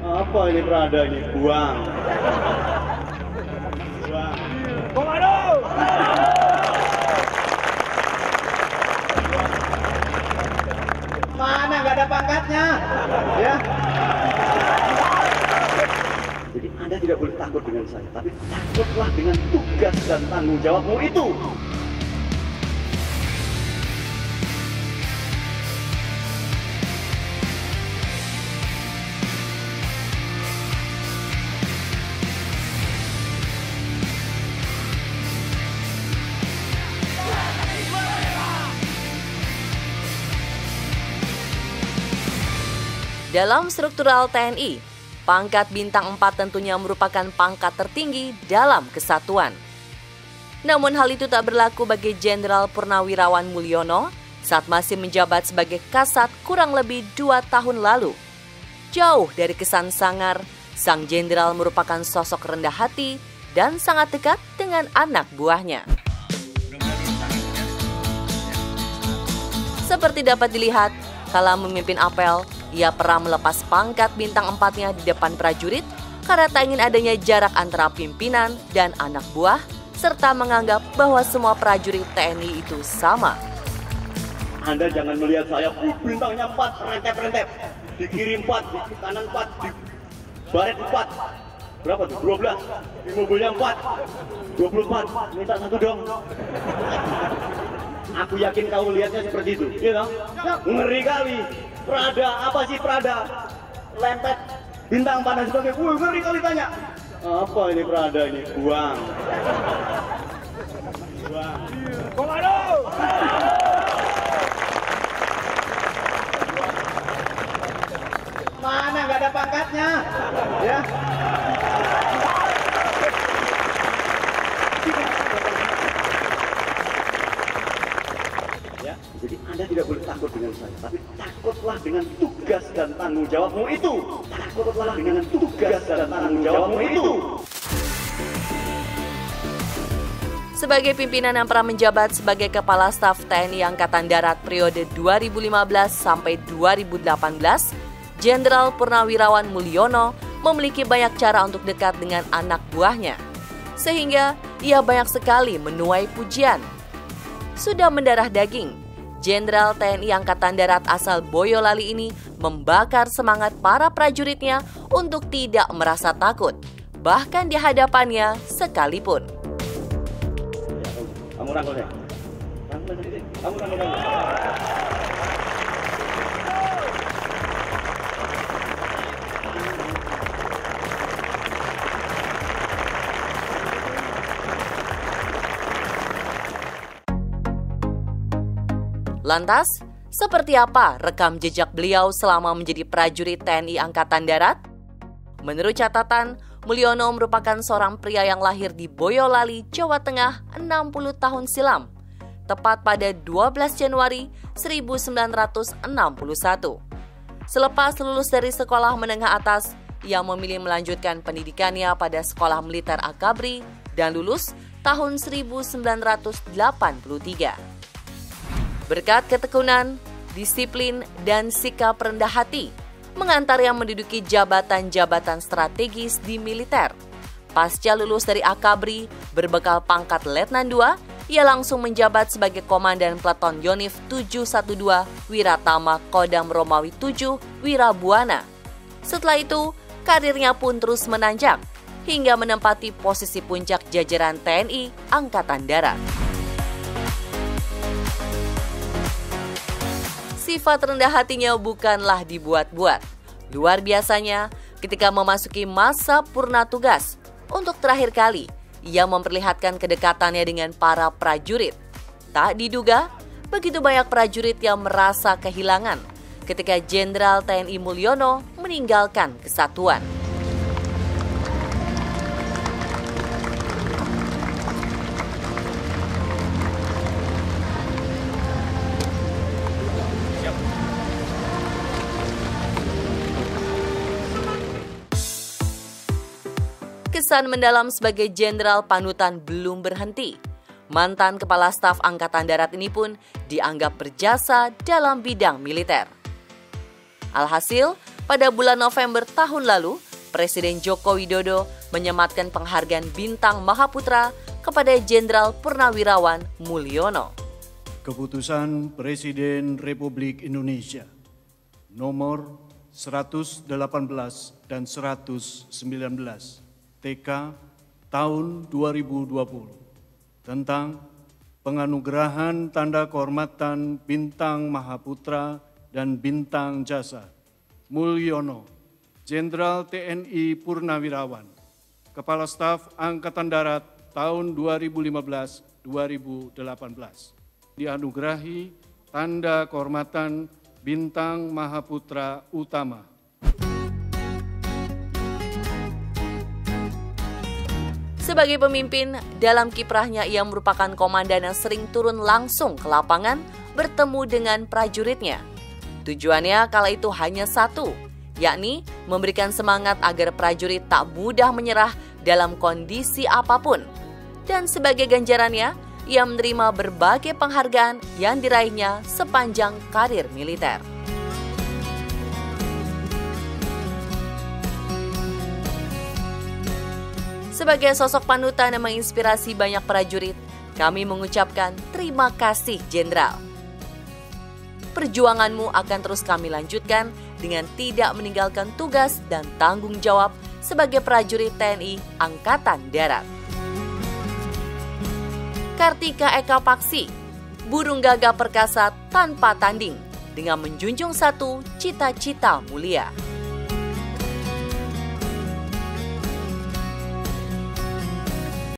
Apa ini Prada ini? Buang. Buang. Komando! Mana nggak ada pangkatnya? Ya. Jadi Anda tidak boleh takut dengan saya, tapi takutlah dengan tugas dan tanggung jawabmu itu. Dalam struktural TNI, pangkat bintang 4 tentunya merupakan pangkat tertinggi dalam kesatuan. Namun hal itu tak berlaku bagi Jenderal Purnawirawan Mulyono saat masih menjabat sebagai Kasat kurang lebih 2 tahun lalu. Jauh dari kesan sangar, sang jenderal merupakan sosok rendah hati dan sangat dekat dengan anak buahnya. Seperti dapat dilihat, kala memimpin apel, ia pernah melepas pangkat bintang 4-nya di depan prajurit karena tak ingin adanya jarak antara pimpinan dan anak buah, serta menganggap bahwa semua prajurit TNI itu sama. Anda jangan melihat saya, bintangnya 4, rentep-rentep. Di kiri 4, di kanan 4, di baret 4. Berapa tuh? 12. Di mobilnya 4. 24. Minta satu dong. Aku yakin kamu lihatnya seperti itu, ya dong? Ngeri kali. Prada, apa sih Prada? Lempet bintang 4 dan sebagainya. Ngeri kali tanya. Apa ini Prada ini? Buang. Buang. Komando! Mana nggak ada pangkatnya? Ya. Ya, jadi Anda tidak boleh takut dengan saya, tapi takutlah dengan tugas dan tanggung jawabmu itu. Takutlah dengan tugas dan tanggung jawabmu itu. Sebagai pimpinan yang pernah menjabat sebagai Kepala Staf TNI Angkatan Darat periode 2015 sampai 2018, Jenderal Purnawirawan Mulyono memiliki banyak cara untuk dekat dengan anak buahnya, sehingga ia banyak sekali menuai pujian. Sudah mendarah daging, Jenderal TNI Angkatan Darat asal Boyolali ini membakar semangat para prajuritnya untuk tidak merasa takut, bahkan di hadapannya sekalipun. Kamu rangkul saya. Kamu rangkul. Lantas, seperti apa rekam jejak beliau selama menjadi prajurit TNI Angkatan Darat? Menurut catatan, Mulyono merupakan seorang pria yang lahir di Boyolali, Jawa Tengah 60 tahun silam, tepat pada 12 Januari 1961. Selepas lulus dari sekolah menengah atas, ia memilih melanjutkan pendidikannya pada Sekolah Militer Akabri dan lulus tahun 1983. Berkat ketekunan, disiplin, dan sikap rendah hati, mengantar yang menduduki jabatan-jabatan strategis di militer. Pasca lulus dari Akabri, berbekal pangkat Letnan II, ia langsung menjabat sebagai Komandan Peleton Yonif 712 Wiratama Kodam Romawi 7 Wirabuana. Setelah itu, karirnya pun terus menanjak, hingga menempati posisi puncak jajaran TNI Angkatan Darat. Sifat rendah hatinya bukanlah dibuat-buat. Luar biasanya, ketika memasuki masa purna tugas, untuk terakhir kali, ia memperlihatkan kedekatannya dengan para prajurit. Tak diduga, begitu banyak prajurit yang merasa kehilangan ketika Jenderal TNI Mulyono meninggalkan kesatuan. Kesan mendalam sebagai jenderal panutan belum berhenti. Mantan Kepala Staf Angkatan Darat ini pun dianggap berjasa dalam bidang militer. Alhasil, pada bulan November tahun lalu, Presiden Joko Widodo menyematkan penghargaan Bintang Mahaputra kepada Jenderal Purnawirawan Mulyono. Keputusan Presiden Republik Indonesia nomor 118 dan 119 TK tahun 2020 tentang penganugerahan tanda kehormatan Bintang Mahaputra dan Bintang Jasa Mulyono, Jenderal TNI Purnawirawan, Kepala Staf Angkatan Darat tahun 2015-2018. Dianugerahi tanda kehormatan Bintang Mahaputra Utama. Sebagai pemimpin, dalam kiprahnya ia merupakan komandan yang sering turun langsung ke lapangan bertemu dengan prajuritnya. Tujuannya kala itu hanya satu, yakni memberikan semangat agar prajurit tak mudah menyerah dalam kondisi apapun. Dan sebagai ganjarannya, ia menerima berbagai penghargaan yang diraihnya sepanjang karir militer. Sebagai sosok panutan yang menginspirasi banyak prajurit, kami mengucapkan terima kasih Jenderal. Perjuanganmu akan terus kami lanjutkan dengan tidak meninggalkan tugas dan tanggung jawab sebagai prajurit TNI Angkatan Darat. Kartika Eka Paksi, burung gagak perkasa tanpa tanding dengan menjunjung satu cita-cita mulia.